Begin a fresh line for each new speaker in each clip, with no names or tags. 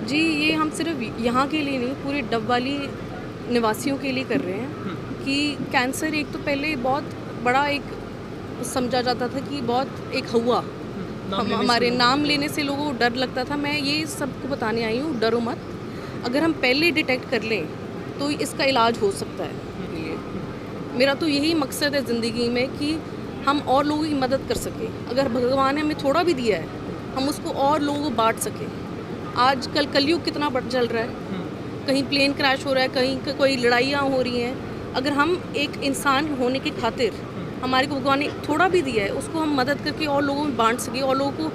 जी, ये हम सिर्फ यहाँ के लिए नहीं, पूरे डबवाली निवासियों के लिए कर रहे हैं कि कैंसर एक तो पहले बहुत बड़ा एक समझा जाता था कि बहुत एक हुआ हमारे नाम लेने से लोगों को डर लगता था। मैं ये सबको बताने आई हूँ, डरो मत। अगर हम पहले डिटेक्ट कर लें तो इसका इलाज हो सकता है। ये मेरा तो यही मकसद है ज़िंदगी में कि हम और लोगों की मदद कर सकें। अगर भगवान ने हमें थोड़ा भी दिया है, हम उसको और लोगों को बांट सकें। आजकल कलयुग कितना बढ़ चल रहा है, कहीं प्लेन क्रैश हो रहा है, कहीं कोई लड़ाइयाँ हो रही हैं। अगर हम एक इंसान होने की खातिर हमारे को भगवान ने थोड़ा भी दिया है, उसको हम मदद करके और लोगों में बांट सके और लोगों को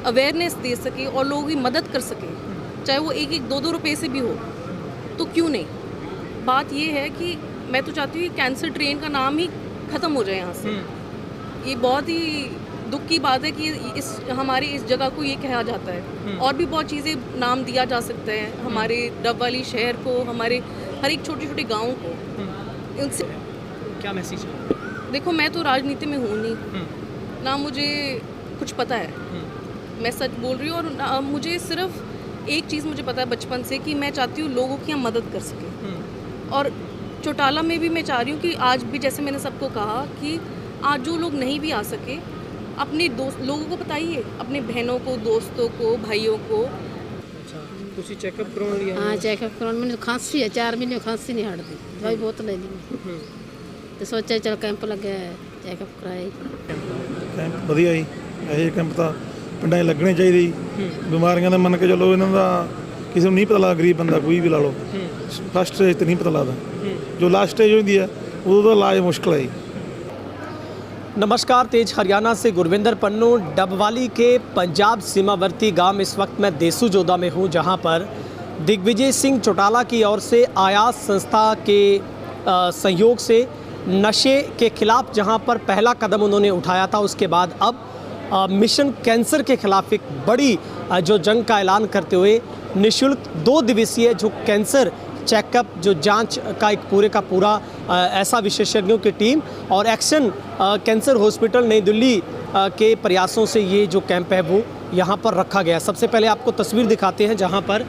अवेयरनेस दे सके और लोगों की मदद कर सके, चाहे वो एक एक 2-2 रुपये से भी हो, तो क्यों नहीं। बात ये है कि मैं तो चाहती हूँ कि कैंसर ट्रेन का नाम ही ख़त्म हो जाए यहाँ से। ये बहुत ही दुख की बात है कि हमारी इस जगह को ये कहा जाता है। और भी बहुत चीज़ें नाम दिया जा सकता है हमारे डबवाली शहर को, हमारे हर एक छोटे छोटे गाँव को। उनसे
क्या मैसेज?
देखो, मैं तो राजनीति में हूँ नहीं, ना मुझे कुछ पता है, मैं सच बोल रही हूँ। और मुझे सिर्फ एक चीज़ मुझे पता है बचपन से कि मैं चाहती हूँ लोगों की हम मदद कर सकें। और चौटाला में भी मैं चाह रही हूँ कि आज भी, जैसे मैंने सबको कहा कि आज जो लोग नहीं भी आ सके, अपने दोस्त लोगों को बताइए, अपने बहनों को, दोस्तों को, भाइयों को।
अच्छा, ਤੁਸੀਂ ਚੈੱਕਅਪ ਕਰਵਾਉਣ ਲਈ ਆਏ?
हाँ, चेकअप कराने। मैंने खांसी है, 4 महीने खांसी नहीं हटती, दवाई बहुत ले ली तो सोचा चल कैंप लग गया है, चेकअप कराए।
ਕੈਂਪ ਵਧੀਆ ਜੀ। ਇਹ ਕੈਂਪ ਤਾਂ ਪਿੰਡਾਂ 'ਚ ਲੱਗਣੇ ਚਾਹੀਦੇ ਜੀ। ਬਿਮਾਰੀਆਂ ਦਾ ਮੰਨ ਕੇ ਚਲੋ, ਇਹਨਾਂ ਦਾ ਕਿਸੇ ਨੂੰ ਨਹੀਂ ਪਤਾ ਲੱਗਦਾ, ਗਰੀਬ ਬੰਦਾ ਕੋਈ ਵੀ ਲਾ ਲਓ, ਫਸਟ ਸਟੇਜ ਤੇ ਨਹੀਂ ਪਤਾ ਲੱਗਦਾ। ਜੋ ਲਾਸਟ ਸਟੇਜ ਹੁੰਦੀ ਹੈ ਉਦੋਂ ਦਾ ਇਲਾਜ ਮੁਸ਼ਕਲ ਹੈ ਜੀ।
नमस्कार, तेज हरियाणा से गुरविंदर पन्नू। डबवाली के पंजाब सीमावर्ती गांव इस वक्त मैं देसू जोधा में हूं, जहां पर दिग्विजय सिंह चौटाला की ओर से आयास संस्था के सहयोग से नशे के खिलाफ जहां पर पहला कदम उन्होंने उठाया था, उसके बाद अब मिशन कैंसर के खिलाफ एक बड़ी जो जंग का ऐलान करते हुए निःशुल्क 2 दिवसीय जो कैंसर चेकअप, जो जांच का एक पूरे का पूरा ऐसा विशेषज्ञों की टीम और एक्शन कैंसर हॉस्पिटल नई दिल्ली के प्रयासों से ये जो कैंप है वो यहाँ पर रखा गया। सबसे पहले आपको तस्वीर दिखाते हैं जहाँ पर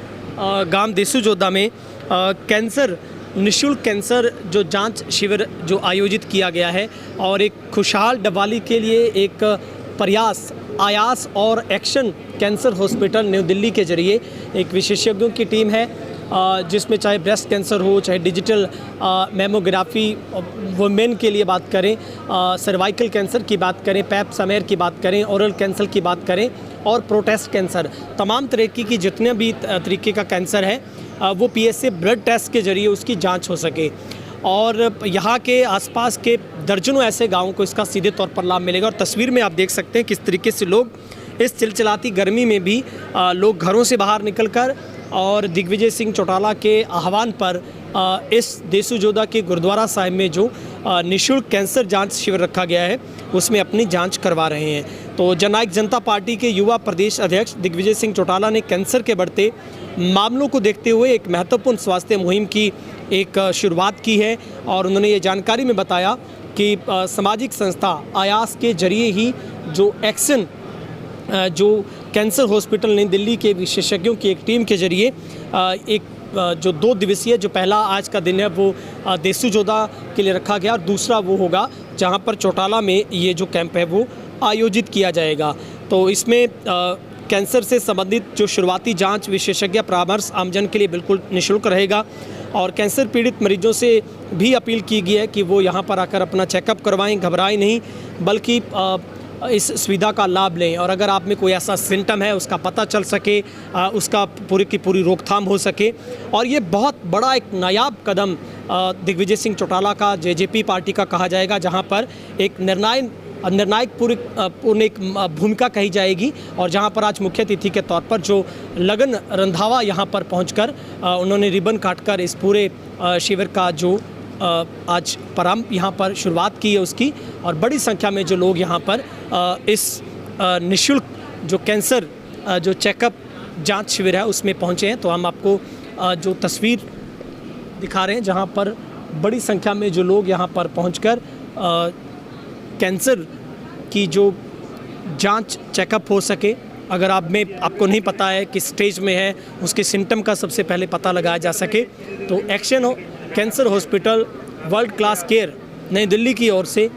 गांव देसू जोधा में कैंसर निःशुल्क कैंसर जो जांच शिविर जो आयोजित किया गया है और एक खुशहाल डबवाली के लिए एक प्रयास आयास और एक्शन कैंसर हॉस्पिटल नई दिल्ली के जरिए एक विशेषज्ञों की टीम है, जिसमें चाहे ब्रेस्ट कैंसर हो, चाहे डिजिटल मेमोग्राफी वुमेन के लिए बात करें, सर्वाइकल कैंसर की बात करें, पैप समेर की बात करें, ओरल कैंसर की बात करें और प्रोटेस्ट कैंसर, तमाम तरीके की जितने भी तरीके का कैंसर है वो PSA ब्लड टेस्ट के जरिए उसकी जांच हो सके। और यहाँ के आसपास के दर्जनों ऐसे गाँवों को इसका सीधे तौर पर लाभ मिलेगा। और तस्वीर में आप देख सकते हैं किस तरीके से लोग इस चिलचिलाती गर्मी में भी लोग घरों से बाहर निकलकर और दिग्विजय सिंह चौटाला के आह्वान पर इस देसू जोधा के गुरुद्वारा साहिब में जो निःशुल्क कैंसर जांच शिविर रखा गया है उसमें अपनी जांच करवा रहे हैं। तो जननायक जनता पार्टी के युवा प्रदेश अध्यक्ष दिग्विजय सिंह चौटाला ने कैंसर के बढ़ते मामलों को देखते हुए एक महत्वपूर्ण स्वास्थ्य मुहिम की एक शुरुआत की है और उन्होंने ये जानकारी में बताया कि सामाजिक संस्था आयास के जरिए ही जो एक्शन जो कैंसर हॉस्पिटल नई दिल्ली के विशेषज्ञों की एक टीम के जरिए एक जो 2 दिवसीय, जो पहला आज का दिन है वो देसू जोधा के लिए रखा गया और दूसरा वो होगा जहां पर चौटाला में ये जो कैंप है वो आयोजित किया जाएगा। तो इसमें कैंसर से संबंधित जो शुरुआती जांच विशेषज्ञ परामर्श आमजन के लिए बिल्कुल निःशुल्क रहेगा और कैंसर पीड़ित मरीजों से भी अपील की गई है कि वो यहाँ पर आकर अपना चेकअप करवाएं, घबराएं नहीं, बल्कि इस सुविधा का लाभ लें। और अगर आप में कोई ऐसा सिम्टम है उसका पता चल सके, उसका पूरी की पूरी रोकथाम हो सके। और ये बहुत बड़ा एक नायाब कदम दिग्विजय सिंह चौटाला का JJP पार्टी का कहा जाएगा, जहाँ पर एक निर्णायक पूर्ण एक भूमिका कही जाएगी और जहां पर आज मुख्य अतिथि के तौर पर जो लगन रंधावा यहां पर पहुंचकर उन्होंने रिबन काटकर इस पूरे शिविर का जो आज प्रारंभ यहां पर शुरुआत की है उसकी, और बड़ी संख्या में जो लोग यहां पर इस निःशुल्क जो कैंसर जो चेकअप जांच शिविर है उसमें पहुंचे हैं। तो हम आपको जो तस्वीर दिखा रहे हैं जहां पर बड़ी संख्या में जो लोग यहां पर पहुंचकर कैंसर की जो जांच चेकअप हो सके अगर आपको नहीं पता है किस स्टेज में है, उसके सिम्टम का सबसे पहले पता लगाया जा सके। तो cancer hospital world class care नई दिल्ली की ओर से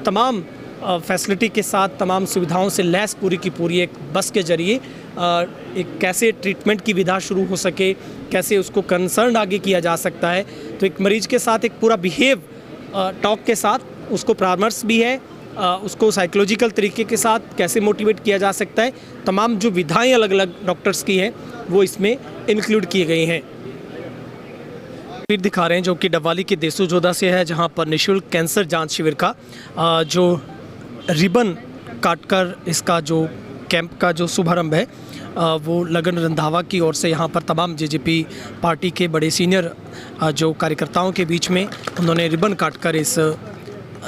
तमाम फैसिलिटी के साथ, तमाम सुविधाओं से लैस पूरी की पूरी एक बस के ज़रिए एक कैसे ट्रीटमेंट की विधा शुरू हो सके, कैसे उसको कंसर्न आगे किया जा सकता है। तो एक मरीज के साथ एक पूरा बिहेव टॉक के साथ उसको परामर्श भी है, उसको साइकोलॉजिकल तरीके के साथ कैसे मोटिवेट किया जा सकता है। तमाम जो विधाएं अलग अलग डॉक्टर्स की हैं वो इसमें इंक्लूड की गई हैं। फिर दिखा रहे हैं जो कि डबवाली के देसू जोधा से है, जहां पर निःशुल्क कैंसर जांच शिविर का जो रिबन काटकर इसका जो कैंप का जो शुभारंभ है वो लगन रंधावा की ओर से यहाँ पर तमाम जेजेपी पार्टी के बड़े सीनियर जो कार्यकर्ताओं के बीच में उन्होंने रिबन काटकर इस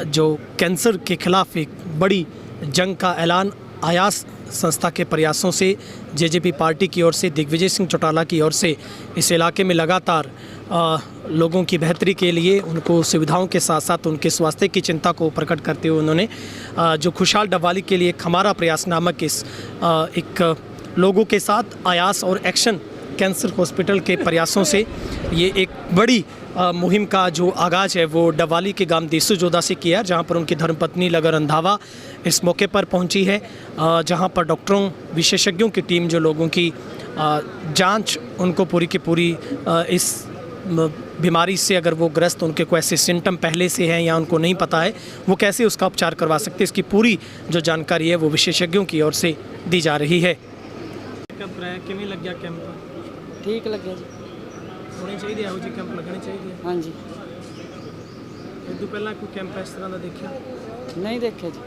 जो कैंसर के खिलाफ एक बड़ी जंग का ऐलान आयास संस्था के प्रयासों से जेजेपी पार्टी की ओर से, दिग्विजय सिंह चौटाला की ओर से इस इलाके में लगातार लोगों की बेहतरी के लिए, उनको सुविधाओं के साथ साथ उनके स्वास्थ्य की चिंता को प्रकट करते हुए उन्होंने जो खुशहाल डबवाली के लिए हमारा प्रयास नामक इस एक लोगों के साथ आयास और एक्शन कैंसर हॉस्पिटल के प्रयासों से ये एक बड़ी मुहिम का जो आगाज़ है वो डबवाली के गांव देसू जोधा से किया, जहां पर उनकी धर्मपत्नी लगन रंधावा इस मौके पर पहुंची है, जहां पर डॉक्टरों विशेषज्ञों की टीम जो लोगों की जांच उनको पूरी की पूरी इस बीमारी से अगर वो ग्रस्त, उनके कोई ऐसे सिम्टम पहले से हैं या उनको नहीं पता है, वो कैसे उसका उपचार करवा सकते हैं, इसकी पूरी जो जानकारी है वो विशेषज्ञों की ओर से दी जा रही है। कब किवें लग गया कैंप?
ठीक लगे जी।
होने चाहिए ਇਹੋ ਜਿਹੇ कैंप लगने चाहिए।
हाँ जी।
इदू पहला कोई कैंप इस तरह का देखा
नहीं देखे जी।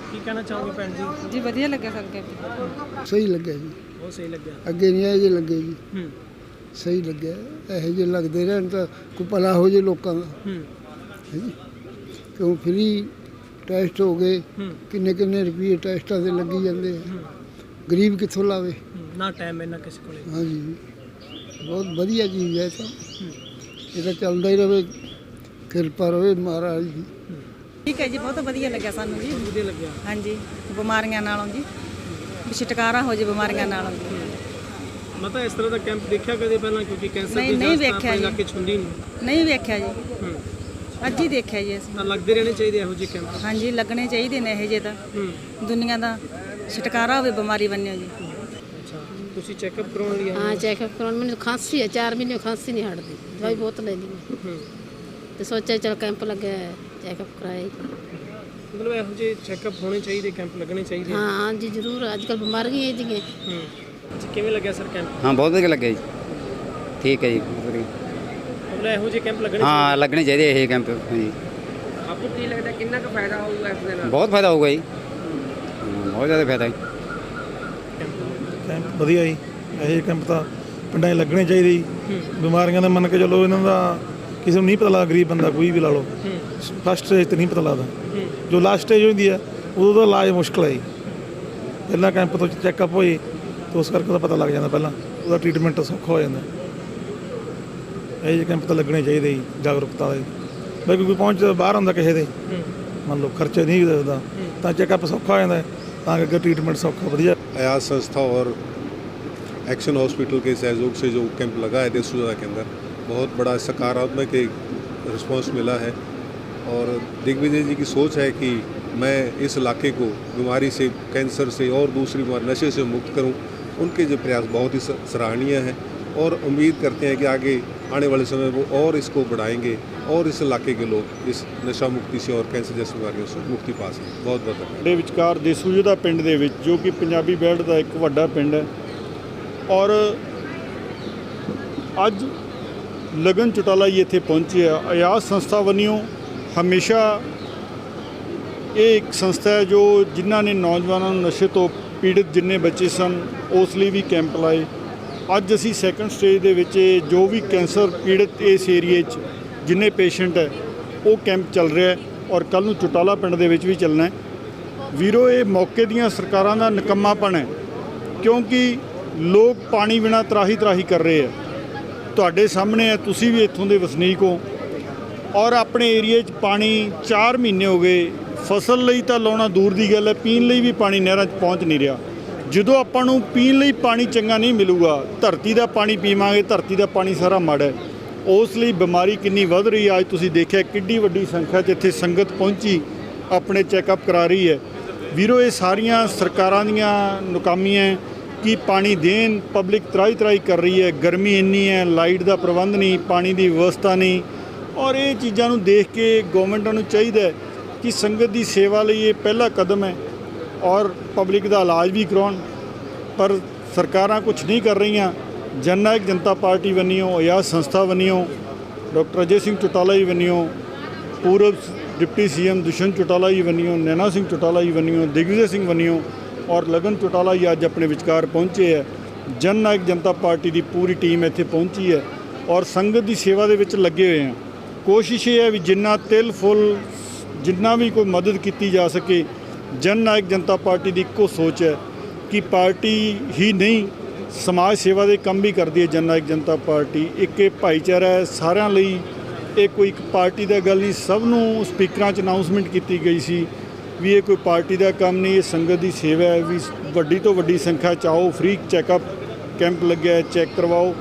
की कहना चाहोगे भैन जी?
जी वधिया लगे सन कैंप।
सही लगे जी,
बहुत सही लग गया।
ਅੱਗੇ ਨਹੀਂ ਇਹੋ ਜਿਹੇ ਲੱਗੇ ਜੀ, ਸਹੀ ਲੱਗਿਆ। ਇਹੋ ਜਿਹੇ ਲੱਗਦੇ ਰਹਿਣ ਤਾਂ ਕੋਈ ਭਲਾ ਹੋ ਜੇ ਲੋਕਾਂ ਦਾ, ਹੈ ਜੀ। ਕਿਉਂ ਫ੍ਰੀ ਟੈਸਟ ਹੋ ਗਏ, ਕਿੰਨੇ ਕਿੰਨੇ ਰੁਪਏ ਟੈਸਟਾਂ ਦੇ ਲੱਗੀ ਜਾਂਦੇ ਆ, ਗਰੀਬ ਕਿੱਥੋਂ ਲਾਵੇ।
ਨਾ ਟਾਈਮ ਹੈ ਨਾ ਕਿਸੇ ਕੋਲੇ।
ਹਾਂਜੀ, ਬਹੁਤ ਵਧੀਆ ਚੀਜ਼ ਹੈ ਤਾਂ ਇਹ ਤਾਂ ਚੱਲਦਾ ਹੀ ਰਹੇ, ਕਿਰਪਾ ਰਹੇ ਮਹਾਰਾਜ ਦੀ।
ठीक है जी, बहुत वधिया लगे सानू जी।
ਵਧੀਆ ਲੱਗਿਆ।
हाँ जी, बीमारियां नालों जी भी छुटकारा हो जे बीमारियां नालों जी।
ਮਤਲਬ ਇਸ ਤਰ੍ਹਾਂ ਦਾ ਕੈਂਪ ਦੇਖਿਆ ਕਦੇ ਪਹਿਲਾਂ? ਕਿਉਂਕਿ ਕੈਂਸਰ
ਨਹੀਂ,
ਦੀ
ਨਹੀਂ
ਜਾਂਚ ਤਾਂ
ਵੇਖਿਆ
ਆਪਣੇ
ਜੀ।
ਇਲਾਕੇ 'ਚ ਹੁੰਦੀ ਨਹੀਂ।
नहीं वेख्या जी, अज ही देखा जी असीं।
ਤਾਂ ਲੱਗਦੇ ਰਹਿਣੇ ਚਾਹੀਦੇ ਇਹੋ ਜਿਹੇ ਕੈਂਪ।
हाँ जी, लगने चाहिए ने ये तो दुनिया का छुटकारा हो बीमारी बनो जी।
ਅੱਛਾ, ਤੁਸੀਂ ਚੈੱਕਅਪ ਕਰਾਉਣ ਲਈ ਆਏ
हाँ चेकअप कराने मैंने खांसी है, 4 महीने खांसी नहीं हटती, दवाई बहुत ले ली मैं। तो सोचा चल कैंप लगे चेकअप कराए।
ਮਤਲਬ ਇਹੋ ਜਿਹੇ ਚੈੱਕਅਪ ਹੋਣੇ ਚਾਹੀਦੇ, ਕੈਂਪ ਲੱਗਣੇ ਚਾਹੀਦੇ।
हाँ हाँ जी जरूर, अजकल बीमारियां है जी।
ਕਿਵੇਂ ਲੱਗਿਆ ਸਰ ਕੈਂਪ?
हाँ बहुत ਵਧੀਆ ਲੱਗਾ ਜੀ, ਠੀਕ ਹੈ ਜੀ, ਬਹੁਤ ਵਧੀਆ।
ਮਤਲਬ ਇਹੋ ਜਿਹੇ ਕੈਂਪ ਲੱਗਣੇ
ਹਾਂ ਲੱਗਣੇ ਚਾਹੀਦੇ ਇਹ ਕੈਂਪ ਜੀ।
ਆਪਕੋ ਕੀ ਲੱਗਦਾ ਕਿੰਨਾ ਕੁ ਫਾਇਦਾ ਹੋਊਗਾ ਇਸ ਦੇ ਨਾਲ?
ਬਹੁਤ ਫਾਇਦਾ ਹੋਊਗਾ ਜੀ, ਬਹੁਤ ਜ਼ਿਆਦਾ ਫਾਇਦਾ ਜੀ।
ਕੈਂਪ ਵਧੀਆ ਜੀ, ਇਹੋ ਜਿਹੇ ਕੈਂਪ ਤਾਂ ਪਿੰਡਾਂ 'ਚ ਲੱਗਣੇ ਚਾਹੀਦੇ ਜੀ। ਬਿਮਾਰੀਆਂ ਦਾ ਮੰਨ ਕੇ ਚੱਲੋ, ਇਹਨਾਂ ਦਾ ਕਿਸੇ ਨੂੰ ਨਹੀਂ ਪਤਾ ਲੱਗਦਾ, ਗਰੀਬ ਬੰਦਾ ਕੋਈ ਵੀ ਲਾ ਲਓ, ਫਸਟ ਸਟੇਜ ਤੇ ਨਹੀਂ ਪਤਾ ਲੱਗਦਾ। ਜੋ ਲਾਸਟ ਸਟੇਜ ਹੁੰਦੀ ਹੈ ਉਦੋਂ ਦਾ ਇਲਾਜ ਮੁਸ਼ਕਲ ਹੈ ਜੀ। ਪਹਿਲਾਂ ਕੈਂਪ ਤੋਂ ਚੈੱਕਅਪ ਹੋਏ ਤਾਂ ਉਸ ਕਰਕੇ ਤਾਂ ਪਤਾ ਲੱਗ ਜਾਂਦਾ, ਪਹਿਲਾਂ ਉਹਦਾ ਟ੍ਰੀਟਮੈਂਟ ਸੌਖਾ ਹੋ ਜਾਂਦਾ। ਇਹ ਜਿਹੇ ਕੈਂਪ ਤਾਂ ਲੱਗਣੇ ਚਾਹੀਦੇ ਜੀ, ਜਾਗਰੂਕਤਾ ਦੇ। ਬਈ ਕੋਈ ਪਹੁੰਚ ਬਾਹਰ ਹੁੰਦਾ ਕਿਸੇ ਦੇ, ਮੰਨ ਲਓ ਖਰਚਾ ਨਹੀਂ ਦੱਸਦਾ, ਤਾਂ ਚੈੱਕਅਪ ਸੌਖਾ ਹੋ ਜਾਂਦਾ, ਤਾਂ ਅੱਗੇ ट्रीटमेंट सौखा बढ़िया।
आयास संस्था और एक्शन हॉस्पिटल के सहयोग से जो कैंप लगा है देसू जोधा के अंदर, बहुत बड़ा सकारात्मक एक रिस्पांस मिला है। और दिग्विजय जी की सोच है कि मैं इस इलाके को बीमारी से, कैंसर से और दूसरी बीमारी नशे से मुक्त करूं। उनके जो प्रयास बहुत ही सराहनीय हैं और उम्मीद करते हैं कि आगे आने वाले समय वो और इसको बढ़ाएंगे और इस इलाके के लोग इस नशा मुक्ति से और कैंसर जैसी बीमारियों से मुक्ति पा सकें। बहुत बहुत धन्यवाद।
ਦੇ ਵਿਚਕਾਰ ਦੇਸੂ ਜੋਧਾ ਪਿੰਡ ਦੇ ਵਿੱਚ, ਜੋ ਕਿ ਪੰਜਾਬੀ ਬੈਲਟ ਦਾ ਇੱਕ ਵੱਡਾ ਪਿੰਡ ਹੈ, ਔਰ ਅੱਜ ਲਗਨ ਚੌਟਾਲਾ ਜੀ ਇੱਥੇ ਪਹੁੰਚੇ ਆ। ਆਯਾਸ ਸੰਸਥਾ ਵੱਲੋਂ ਹਮੇਸ਼ਾ ਇਹ ਇੱਕ ਸੰਸਥਾ ਹੈ ਜੋ ਜਿਨ੍ਹਾਂ ਨੇ ਨੌਜਵਾਨਾਂ ਨੂੰ ਨਸ਼ੇ ਤੋਂ ਪੀੜਤ ਜਿੰਨੇ ਬੱਚੇ ਸਨ ਉਸ ਲਈ ਵੀ ਕੈਂਪ ਲਾਏ। ਅੱਜ ਅਸੀਂ ਸੈਕੰਡ ਸਟੇਜ ਦੇ ਵਿੱਚ ਜੋ ਵੀ ਕੈਂਸਰ ਪੀੜਤ ਇਸ ਏਰੀਏ 'ਚ ਜਿੰਨੇ ਪੇਸ਼ੈਂਟ ਹੈ ਉਹ ਕੈਂਪ ਚੱਲ ਰਿਹਾ ਹੈ, ਔਰ ਕੱਲ੍ਹ ਨੂੰ ਚੌਟਾਲਾ ਪਿੰਡ ਦੇ ਵਿੱਚ ਵੀ ਚੱਲਣਾ ਹੈ। ਵੀਰੋ, ਇਹ ਮੌਕੇ ਦੀਆਂ ਸਰਕਾਰਾਂ ਦਾ ਨਿਕੰਮਾਪਣ ਹੈ, ਕਿਉਂਕਿ ਲੋਕ ਪਾਣੀ ਬਿਨਾਂ ਤਰਾਹੀ ਤਰਾਹੀ ਕਰ ਰਹੇ ਆ। ਤੁਹਾਡੇ ਸਾਹਮਣੇ ਹੈ, ਤੁਸੀਂ ਵੀ ਇੱਥੋਂ ਦੇ ਵਸਨੀਕ ਹੋ, ਔਰ ਆਪਣੇ ਏਰੀਏ 'ਚ ਪਾਣੀ 4 ਮਹੀਨੇ ਹੋ ਗਏ ਫਸਲ ਲਈ ਤਾਂ ਲਾਉਣਾ ਦੂਰ ਦੀ ਗੱਲ ਹੈ, ਪੀਣ ਲਈ ਵੀ ਪਾਣੀ ਨਹਿਰਾਂ 'ਚ ਪਹੁੰਚ ਨਹੀਂ ਰਿਹਾ। ਜਦੋਂ ਆਪਾਂ ਨੂੰ ਪੀਣ ਲਈ ਪਾਣੀ ਚੰਗਾ ਨਹੀਂ ਮਿਲੂਗਾ, ਧਰਤੀ ਦਾ ਪਾਣੀ ਪੀਵਾਂਗੇ, ਧਰਤੀ ਦਾ ਪਾਣੀ ਸਾਰਾ ਮਾੜਾ ਹੈ। ਉਸ ਲਈ ਬਿਮਾਰੀ ਕਿੰਨੀ ਵੱਧ ਰਹੀ ਹੈ। ਅੱਜ ਤੁਸੀਂ ਦੇਖਿਆ ਕਿੱਡੀ ਵੱਡੀ ਸੰਖਿਆ 'ਚ ਇੱਥੇ ਸੰਗਤ ਪਹੁੰਚੀ, ਆਪਣੇ ਚੈੱਕਅਪ ਕਰਾ ਰਹੀ ਹੈ। ਵੀਰੋ, ਇਹ ਸਾਰੀਆਂ ਸਰਕਾਰਾਂ ਦੀਆਂ ਨਾਕਾਮੀਆਂ ਕਿ ਪਾਣੀ ਦੇਣ, ਪਬਲਿਕ ਤਰਾਈ ਕਰ ਰਹੀ ਹੈ। ਗਰਮੀ ਇੰਨੀ ਹੈ, ਲਾਈਟ ਦਾ ਪ੍ਰਬੰਧ ਨਹੀਂ, ਪਾਣੀ ਦੀ ਵਿਵਸਥਾ ਨਹੀਂ। ਔਰ ਇਹ ਚੀਜ਼ਾਂ ਨੂੰ ਦੇਖ ਕੇ ਗਵਰਨਮੈਂਟਾਂ ਨੂੰ ਚਾਹੀਦਾ ਹੈ ਕਿ ਸੰਗਤ ਦੀ ਸੇਵਾ ਲਈ ਇਹ ਪਹਿਲਾ ਕਦਮ ਹੈ ਔਰ ਪਬਲਿਕ ਦਾ ਇਲਾਜ ਵੀ ਕਰਾਉਣ। ਪਰ ਸਰਕਾਰਾਂ ਕੁਝ ਨਹੀਂ ਕਰ ਰਹੀਆਂ। ਜਨ ਨਾਇਕ ਜਨਤਾ ਪਾਰਟੀ ਵੰਨਿਓ, ਆਯਾਜ਼ ਸੰਸਥਾ ਵੰਨਿਓ, ਡਾਕਟਰ ਅਜੇ ਸਿੰਘ ਚੌਟਾਲਾ ਜੀ ਵੰਨਿਓ, ਪੂਰਬ डिप्टी सीएम दुष्यंत चौटाला जी वन्नियों, नैना सिंह चौटाला जी वन्नियों, दिग्विजय सिंह वन्नियों और लगन चौटाला जी अज अपने विचकार पहुँचे है। जन नायक जनता पार्टी की पूरी टीम इत्थे पहुँची है और संगत की सेवा दे विच लगे हुए हैं। कोशिश ये है भी जिन्ना तिल फुल जिन्ना भी कोई मदद की जा सके। जन नायक जनता पार्टी की इक्को सोच है कि पार्टी ही नहीं समाज सेवा के काम भी करती है। जन नायक जनता पार्टी एक भाईचारा है सारिਆਂ ਲਈ। ਇਹ ਕੋਈ ਇੱਕ ਪਾਰਟੀ ਦਾ ਗੱਲ ਨਹੀਂ, ਸਭ ਨੂੰ ਸਪੀਕਰਾਂ 'ਚ ਅਨਾਊਂਸਮੈਂਟ ਕੀਤੀ ਗਈ ਸੀ ਵੀ ਇਹ ਕੋਈ ਪਾਰਟੀ ਦਾ ਕੰਮ ਨਹੀਂ, ਇਹ ਸੰਗਤ ਦੀ ਸੇਵਾ ਹੈ। ਵੀ ਵੱਡੀ ਤੋਂ ਵੱਡੀ ਸੰਖਿਆ 'ਚ ਆਓ, ਫ੍ਰੀ ਚੈੱਕਅਪ ਕੈਂਪ ਲੱਗਿਆ ਹੈ, ਚੈੱਕ ਕਰਵਾਓ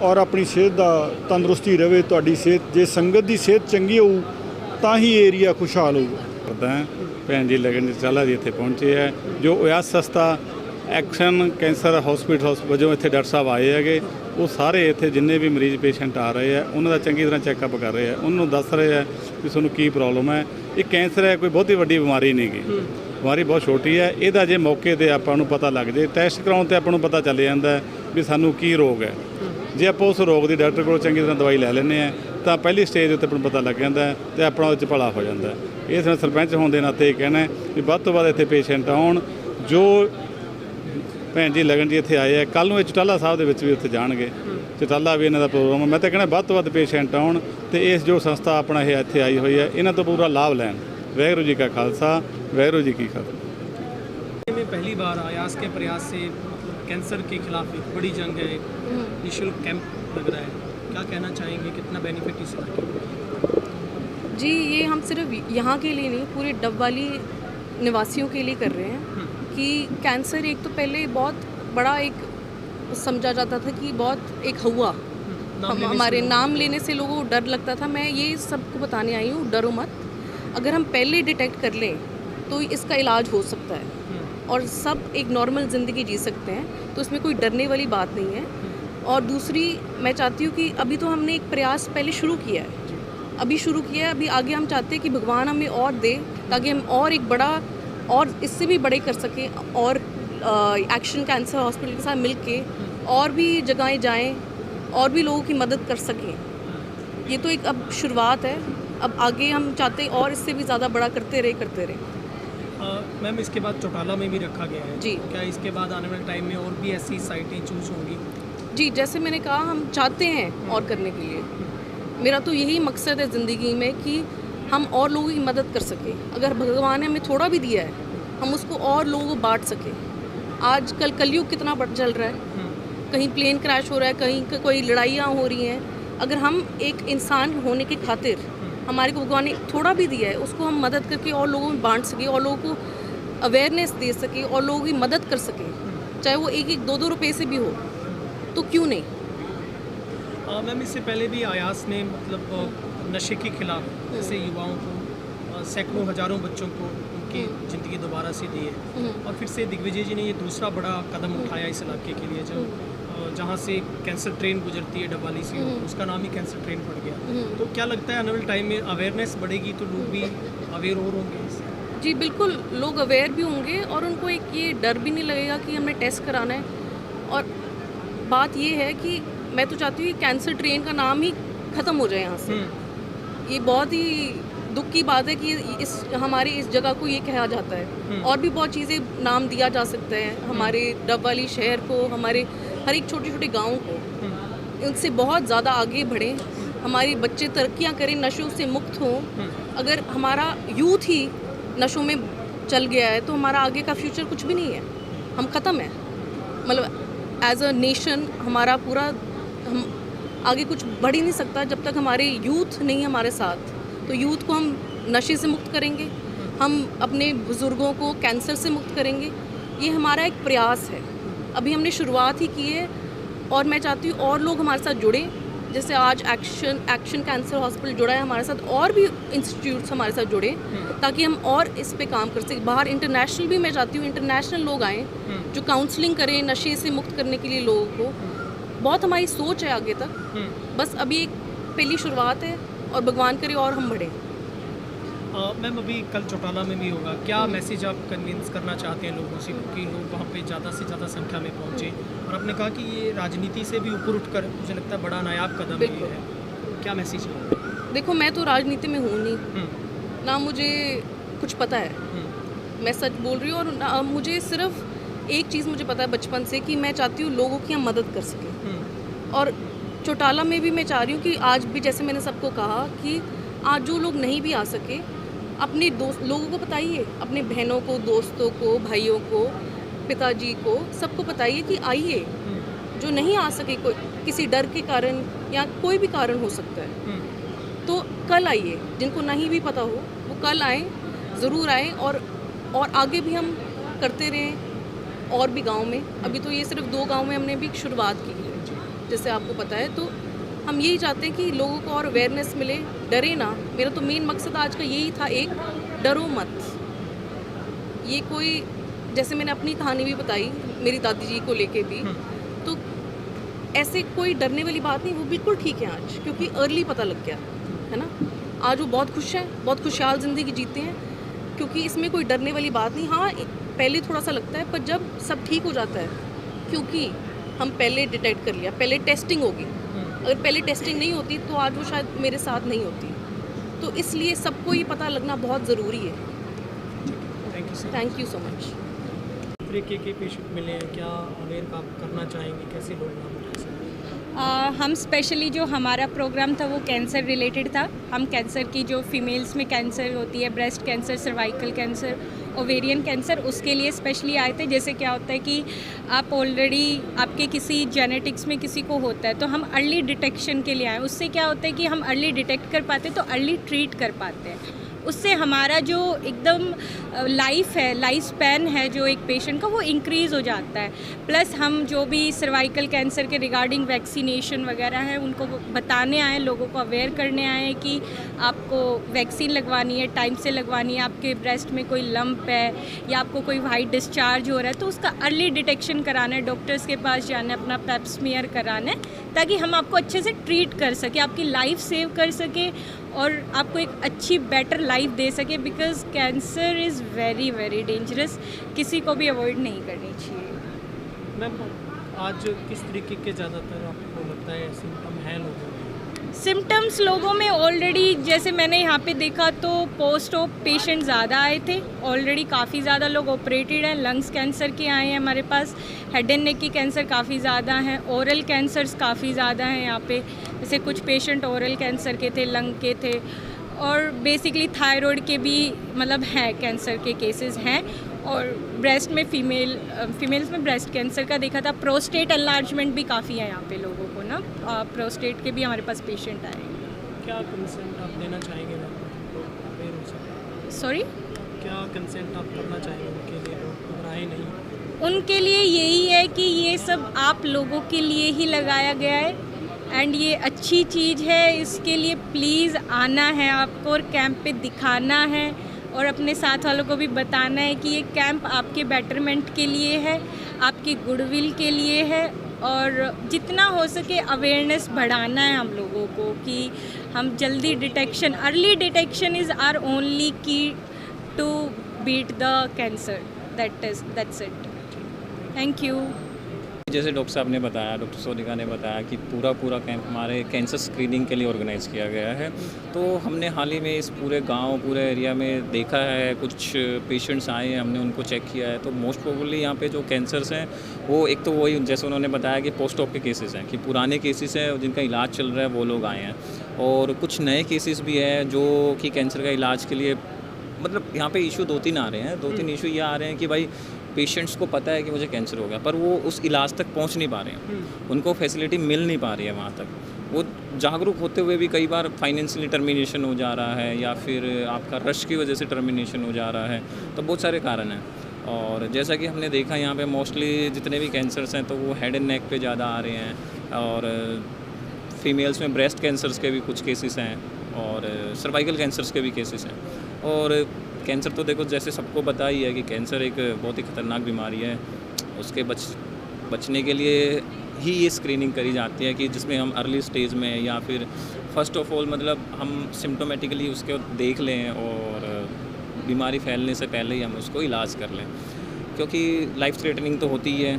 ਔਰ ਆਪਣੀ ਸਿਹਤ ਦਾ ਤੰਦਰੁਸਤੀ ਰਹੇ ਤੁਹਾਡੀ ਸਿਹਤ। ਜੇ ਸੰਗਤ ਦੀ ਸਿਹਤ ਚੰਗੀ ਹੋਊ ਤਾਂ ਹੀ ਏਰੀਆ ਖੁਸ਼ਹਾਲ ਹੋਊਗਾ।
ਕਰਦਾ ਭੈਣ ਜੀ ਲਗਨ ਚੌਟਾਲਾ ਜੀ ਇੱਥੇ ਪਹੁੰਚੇ ਹੈ, ਜੋ ਆਯਾਜ਼ ਸੰਸਥਾ ਐਕਸ਼ਨ ਕੈਂਸਰ ਹਸਪੀਟਲ ਵਜੋਂ ਇੱਥੇ ਡਾਕਟਰ ਸਾਹਿਬ ਆਏ ਹੈਗੇ। ਉਹ ਸਾਰੇ ਇੱਥੇ ਜਿੰਨੇ ਵੀ ਮਰੀਜ਼ ਪੇਸ਼ੈਂਟ ਆ ਰਹੇ ਆ ਉਹਨਾਂ ਦਾ ਚੰਗੀ ਤਰ੍ਹਾਂ ਚੈੱਕਅਪ ਕਰ ਰਹੇ ਆ, ਉਹਨਾਂ ਨੂੰ ਦੱਸ ਰਹੇ ਆ ਕਿ ਤੁਹਾਨੂੰ ਕੀ ਪ੍ਰੋਬਲਮ ਹੈ। ਇਹ ਕੈਂਸਰ ਹੈ, ਕੋਈ ਬਹੁਤੀ ਵੱਡੀ ਬਿਮਾਰੀ ਨਹੀਂ ਗੀ, ਬਿਮਾਰੀ ਬਹੁਤ ਛੋਟੀ ਹੈ। ਇਹਦਾ ਜੇ ਮੌਕੇ 'ਤੇ ਆਪਾਂ ਨੂੰ ਪਤਾ ਲੱਗ ਜੇ, ਟੈਸਟ ਕਰਾਉਣ 'ਤੇ ਆਪਾਂ ਨੂੰ ਪਤਾ ਚੱਲ ਜਾਂਦਾ ਵੀ ਸਾਨੂੰ ਕੀ ਰੋਗ ਹੈ। ਜੇ ਆਪਾਂ ਉਸ ਰੋਗ ਦੀ ਡਾਕਟਰ ਕੋਲ ਚੰਗੀ ਤਰ੍ਹਾਂ ਦਵਾਈ ਲੈ ਲੈਂਦੇ ਹਾਂ ਤਾਂ ਪਹਿਲੀ ਸਟੇਜ ਉੱਤੇ ਆਪਾਂ ਨੂੰ ਪਤਾ ਲੱਗ ਜਾਂਦਾ ਅਤੇ ਆਪਣਾ ਉਹਦੇ 'ਚ ਭਲਾ ਹੋ ਜਾਂਦਾ। ਇਸ ਨਾਲ ਸਰਪੰਚ ਹੋਣ ਦੇ ਨਾਤੇ ਇਹ ਕਹਿਣਾ ਵੀ ਵੱਧ ਤੋਂ ਵੱਧ ਇੱਥੇ ਪੇਸ਼ੈਂਟ ਆਉਣ। ਜੋ ਭੈਣ ਜੀ ਲਗਨ ਜੀ ਇੱਥੇ ਆਏ ਆ, ਕੱਲ੍ਹ ਨੂੰ ਇਹ ਚੌਟਾਲਾ ਸਾਹਿਬ ਦੇ ਵਿੱਚ ਵੀ ਉੱਥੇ ਜਾਣਗੇ। ਚੌਟਾਲਾ ਵੀ ਇਹਨਾਂ ਦਾ ਪ੍ਰੋਗਰਾਮ ਹੈ। ਮੈਂ ਤਾਂ ਕਹਿਣਾ ਵੱਧ ਤੋਂ ਵੱਧ ਪੇਸ਼ੈਂਟ ਆਉਣ ਅਤੇ ਇਸ ਜੋ ਸੰਸਥਾ ਆਪਣਾ ਇਹ ਇੱਥੇ ਆਈ ਹੋਈ ਹੈ ਇਹਨਾਂ ਤੋਂ ਪੂਰਾ ਲਾਭ ਲੈਣ। ਵਾਹਿਗੁਰੂ ਜੀ ਕਾ ਖਾਲਸਾ, ਵਾਹਿਗुरु जी की फतेह।
में पहली बार आयाज के प्रयास से मतलब कैंसर के खिलाफ एक बड़ी जंग है, निःशुल्क कैंप लग रहा है, क्या कहना चाहेंगे, कितना बेनिफिट इस
जी? ये हम सिर्फ यहाँ के लिए नहीं, पूरे डबवाली निवासियों के लिए कर रहे हैं कि कैंसर एक तो पहले बहुत बड़ा एक समझा जाता था कि बहुत एक हुआ, हमारे नाम लेने से लोगों को डर लगता था। मैं ये सबको बताने आई हूँ, डरो मत। अगर हम पहले डिटेक्ट कर लें तो इसका इलाज हो सकता है और सब एक नॉर्मल ज़िंदगी जी सकते हैं, तो इसमें कोई डरने वाली बात नहीं है। और दूसरी मैं चाहती हूँ कि अभी तो हमने एक प्रयास पहले शुरू किया है, अभी आगे हम चाहते हैं कि भगवान हमें और दे ताकि हम और एक बड़ा और इससे भी बड़े कर सकें और एक्शन कैंसर हॉस्पिटल के साथ मिल के और भी जगहें जाएँ और भी लोगों की मदद कर सकें। ये तो एक अब शुरुआत है, अब आगे हम चाहते हैं और इससे भी ज़्यादा बड़ा करते रहे।
मैम इसके बाद चौटाला में भी रखा गया है
जी।
क्या इसके बाद आने वाले टाइम में और भी ऐसी साइटें चूज़ होंगी?
जी, जैसे मैंने कहा हम चाहते हैं और करने के लिए। मेरा तो यही मकसद है ज़िंदगी में कि हम और लोगों की मदद कर सकें। अगर भगवान ने हमें थोड़ा भी दिया है हम उसको और लोगों को बांट सकें। आजकल कलयुग कितना चल रहा है, कहीं प्लेन क्रैश हो रहा है, कहीं कोई लड़ाइयाँ हो रही हैं। अगर हम एक इंसान होने के खातिर हमारे को भगवान ने थोड़ा भी दिया है उसको हम मदद करके और लोगों में बांट सकें और लोगों को अवेयरनेस दे सकें और लोगों की मदद कर सकें, चाहे वो 1-1, 2-2 रुपये से भी हो, तो क्यों नहीं।
मैम इससे पहले भी आयास ने मतलब नशे के खिलाफ जैसे युवाओं को सैकड़ों हज़ारों बच्चों को उनकी ज़िंदगी दोबारा से दी है और फिर से दिग्विजय जी ने ये दूसरा बड़ा कदम उठाया इस इलाके के लिए, जहाँ से कैंसर ट्रेन गुजरती है डबवाली से, उसका नाम ही कैंसर ट्रेन पड़ गया। तो क्या लगता है आने वाले टाइम में अवेयरनेस बढ़ेगी तो लोग भी अवेयर और होंगे इससे?
जी बिल्कुल, लोग अवेयर भी होंगे और उनको एक ये डर भी नहीं लगेगा कि हमें टेस्ट कराना है। और बात ये है कि मैं तो चाहती हूँ कि कैंसर ट्रेन का नाम ही ख़त्म हो जाए यहाँ से। ये बहुत ही दुख की बात है कि हमारी इस जगह को ये कहा जाता है। और भी बहुत चीज़ें नाम दिया जा सकता है हमारे डबवाली शहर को, हमारे हर एक छोटे छोटे गाँव को, उनसे बहुत ज़्यादा आगे बढ़ें, हमारे बच्चे तरक्कियाँ करें, नशों से मुक्त हों। अगर हमारा यूथ ही नशों में चल गया है तो हमारा आगे का फ्यूचर कुछ भी नहीं है, हम ख़त्म हैं। मतलब एज अ नेशन हमारा पूरा हम आगे कुछ बढ़ ही नहीं सकता जब तक हमारे यूथ नहीं हमारे साथ। तो यूथ को हम नशे से मुक्त करेंगे हम अपने बुज़ुर्गों को कैंसर से मुक्त करेंगे। ये हमारा एक प्रयास है, अभी हमने शुरुआत ही की है और मैं चाहती हूँ और लोग हमारे साथ जुड़ें। जैसे आज एक्शन कैंसर हॉस्पिटल जुड़ा है हमारे साथ, और भी इंस्टीट्यूट्स हमारे साथ जुड़े ताकि हम और इस पे काम कर सकें। बाहर इंटरनेशनल भी मैं चाहती हूँ इंटरनेशनल लोग आएँ जो काउंसलिंग करें नशे से मुक्त करने के लिए लोगों को। बहुत हमारी सोच है आगे तक, बस अभी एक पहली शुरुआत है और भगवान करे और हम बढ़ें।
मैम अभी कल चौटाला में भी होगा, क्या मैसेज आप कन्विंस करना चाहते हैं लोगों से, क्योंकि लोग वहाँ पे ज़्यादा से ज़्यादा संख्या में पहुँचे और आपने कहा कि ये राजनीति से भी ऊपर उठकर मुझे लगता है बड़ा नायाब कदम ये है, क्या मैसेज है?
देखो मैं तो राजनीति में हूँ नहीं, ना मुझे कुछ पता है, मैं सच बोल रही हूँ। और मुझे सिर्फ एक चीज़ मुझे पता है बचपन से कि मैं चाहती हूँ लोगों की हम मदद कर सकें। और चौटाला में भी मैं चाह रही हूँ कि आज भी जैसे मैंने सबको कहा कि आज जो लोग नहीं भी आ सके अपने दोस्त लोगों को बताइए, अपने बहनों को, दोस्तों को, भाइयों को, पिताजी को, सबको बताइए कि आइए। जो नहीं आ सके कोई किसी डर के कारण या कोई भी कारण हो सकता है, तो कल आइए। जिनको नहीं भी पता हो वो कल आएँ, ज़रूर आएँ। और आगे भी हम करते रहें और भी गांव में। अभी तो ये सिर्फ 2 गांव में हमने भी शुरुआत की है जैसे आपको पता है। तो हम यही चाहते हैं कि लोगों को और अवेयरनेस मिले, डरे ना। मेरा तो मेन मकसद आज का यही था, एक डरो मत। ये कोई जैसे मैंने अपनी कहानी भी बताई मेरी दादी जी को लेके भी, तो ऐसे कोई डरने वाली बात नहीं, वो बिल्कुल ठीक है आज, क्योंकि अर्ली पता लग गया है ना। आज वो बहुत खुश हैं, बहुत खुशहाल ज़िंदगी जीते हैं, क्योंकि इसमें कोई डरने वाली बात नहीं। हाँ पहले थोड़ा सा लगता है, पर जब सब ठीक हो जाता है, क्योंकि हम पहले डिटेक्ट कर लिया, पहले टेस्टिंग होगी। अगर पहले टेस्टिंग नहीं होती तो आज वो शायद मेरे साथ नहीं होती। तो इसलिए सबको ये पता लगना बहुत ज़रूरी है। Thank you so much.
तरीके के पेशेंट मिले हैं, क्या अवेयर आप करना चाहेंगे, कैसे लोग नाम उठा सकते हैं?
हम स्पेशली जो हमारा प्रोग्राम था वो कैंसर रिलेटेड था। हम कैंसर की जो फीमेल्स में कैंसर होती है, breast cancer, cervical cancer, ovarian cancer, उसके लिए स्पेशली आए थे। जैसे क्या होता है कि आप ऑलरेडी आपके किसी जेनेटिक्स में किसी को होता है, तो हम अर्ली डिटेक्शन के लिए आए। उससे क्या होता है कि हम अर्ली डिटेक्ट कर पाते तो अर्ली ट्रीट कर पाते हैं। उससे हमारा जो एकदम लाइफ है, लाइफ स्पैन है जो एक पेशेंट का, वो इंक्रीज़ हो जाता है। प्लस हम जो भी सर्वाइकल कैंसर के रिगार्डिंग वैक्सीनेशन वगैरह है उनको बताने आए, लोगों को अवेयर करने आए कि आपको वैक्सीन लगवानी है, टाइम से लगवानी है। आपके ब्रेस्ट में कोई लंप है या आपको कोई वाइट डिस्चार्ज हो रहा है तो उसका अर्ली डिटेक्शन कराना है, डॉक्टर्स के पास जाना है, अपना पेप स्मीयर कराना है, ताकि हम आपको अच्छे से ट्रीट कर सके, आपकी लाइफ सेव कर सके और आपको एक अच्छी बेटर लाइफ दे सके। Because cancer is very very dangerous, किसी को भी अवॉइड नहीं करनी चाहिए।
मैम आज किस तरीके के ज़्यादातर आपको लगता है सिम्टम हैं लोगों में?
सिम्टम्स लोगों में ऑलरेडी जैसे मैंने यहाँ पे देखा तो पोस्ट ऑप पेशेंट ज़्यादा आए थे। ऑलरेडी काफ़ी ज़्यादा लोग ऑपरेटेड हैं। लंग्स कैंसर के आए हैं हमारे पास, हेड एंड नेक की कैंसर काफ़ी ज़्यादा हैं, ओरल कैंसर्स काफ़ी ज़्यादा हैं यहाँ पे। जैसे कुछ पेशेंट ओरल कैंसर के थे, लंग के थे, और बेसिकली थायराइड के भी मतलब हैं, कैंसर के केसेस हैं। और ब्रेस्ट में फीमेल्स में ब्रेस्ट कैंसर का देखा था। प्रोस्टेट एनलार्जमेंट भी काफ़ी है यहाँ पे लोगों को ना, प्रोस्टेट के भी हमारे पास पेशेंट आए हैं।
क्या कंसेंट आप देना चाहेंगे मैम?
सॉरी,
क्या कंसेंट आप करना चाहेंगे उनके लिए, लोग घबराए नहीं?
उनके लिए यही है कि ये सब आप लोगों के लिए ही लगाया गया है एंड ये अच्छी चीज़ है। इसके लिए प्लीज़ आना है आपको और कैंप पे दिखाना है और अपने साथ वालों को भी बताना है कि ये कैंप आपके बेटरमेंट के लिए है, आपकी गुडविल के लिए है। और जितना हो सके अवेयरनेस बढ़ाना है हम लोगों को कि हम जल्दी detection, early detection is our only key to beat the cancer. That's it. Thank you.
जैसे डॉक्टर साहब ने बताया, डॉक्टर सोनिका ने बताया कि पूरा कैंप हमारे कैंसर स्क्रीनिंग के लिए ऑर्गेनाइज़ किया गया है। तो हमने हाल ही में इस पूरे गांव, पूरे एरिया में देखा है, कुछ पेशेंट्स आए हैं, हमने उनको चेक किया है। तो मोस्ट प्रोबेबली यहाँ पे जो कैंसर्स हैं वो एक तो वही जैसे उन्होंने बताया कि पोस्ट ऑप के केसेस हैं, कि पुराने केसेस हैं जिनका इलाज चल रहा है वो लोग आए हैं, और कुछ नए केसेस भी हैं जो कि कैंसर का इलाज के लिए मतलब यहाँ पे इशू 2-3 आ रहे हैं। 2-3 इशू ये आ रहे हैं कि भाई पेशेंट्स को पता है कि मुझे कैंसर हो गया, पर वो उस इलाज तक पहुंच नहीं पा रहे हैं, उनको फैसिलिटी मिल नहीं पा रही है वहाँ तक। वो जागरूक होते हुए भी कई बार फाइनेंशियली टर्मिनेशन हो जा रहा है या फिर आपका रश की वजह से टर्मिनेशन हो जा रहा है, तो बहुत सारे कारण हैं। और जैसा कि हमने देखा यहाँ पे मोस्टली जितने भी कैंसर्स हैं तो वो हेड एंड नेक पे ज़्यादा आ रहे हैं, और फीमेल्स में ब्रेस्ट कैंसर्स के भी कुछ केसेस हैं और सर्वाइकल कैंसर्स के भी केसेस हैं। और कैंसर तो देखो जैसे सबको पता ही है कि कैंसर एक बहुत ही ख़तरनाक बीमारी है, उसके बचने के लिए ही ये स्क्रीनिंग करी जाती है कि जिसमें हम अर्ली स्टेज में या फिर फर्स्ट ऑफ ऑल मतलब हम सिम्टोमेटिकली उसको देख लें और बीमारी फैलने से पहले ही हम उसको इलाज कर लें, क्योंकि लाइफ थ्रेटनिंग तो होती ही है,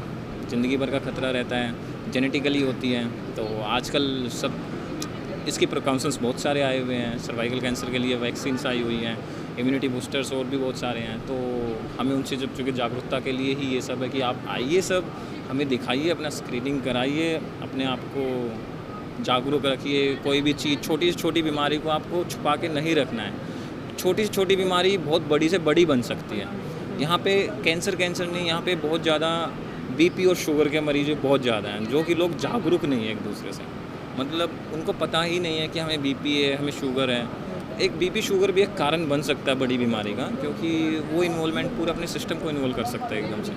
ज़िंदगी भर का खतरा रहता है, जेनेटिकली होती है। तो आजकल सब इसकी प्रिकॉशंस बहुत सारे आए हुए हैं, सर्वाइकल कैंसर के लिए वैक्सीन्स आई हुई हैं, इम्यूनिटी बूस्टर्स और भी बहुत सारे हैं। तो हमें उनसे जब चूँकि जागरूकता के लिए ही ये सब है कि आप आइए, सब हमें दिखाइए, अपना स्क्रीनिंग कराइए, अपने आप को जागरूक रखिए। कोई भी चीज़, छोटी से छोटी बीमारी को आपको छुपा के नहीं रखना है। छोटी से छोटी बीमारी बहुत बड़ी से बड़ी बन सकती है। यहाँ पे कैंसर नहीं, यहाँ पे बहुत ज़्यादा बीपी और शुगर के मरीज बहुत ज़्यादा हैं, जो कि लोग जागरूक नहीं है एक दूसरे से, मतलब उनको पता ही नहीं है कि हमें बीपी है, हमें शुगर है। एक बीपी शुगर भी एक कारण बन सकता है बड़ी बीमारी का, क्योंकि वो इन्वॉल्वमेंट पूरा अपने सिस्टम को इन्वॉल्व कर सकता है एकदम से।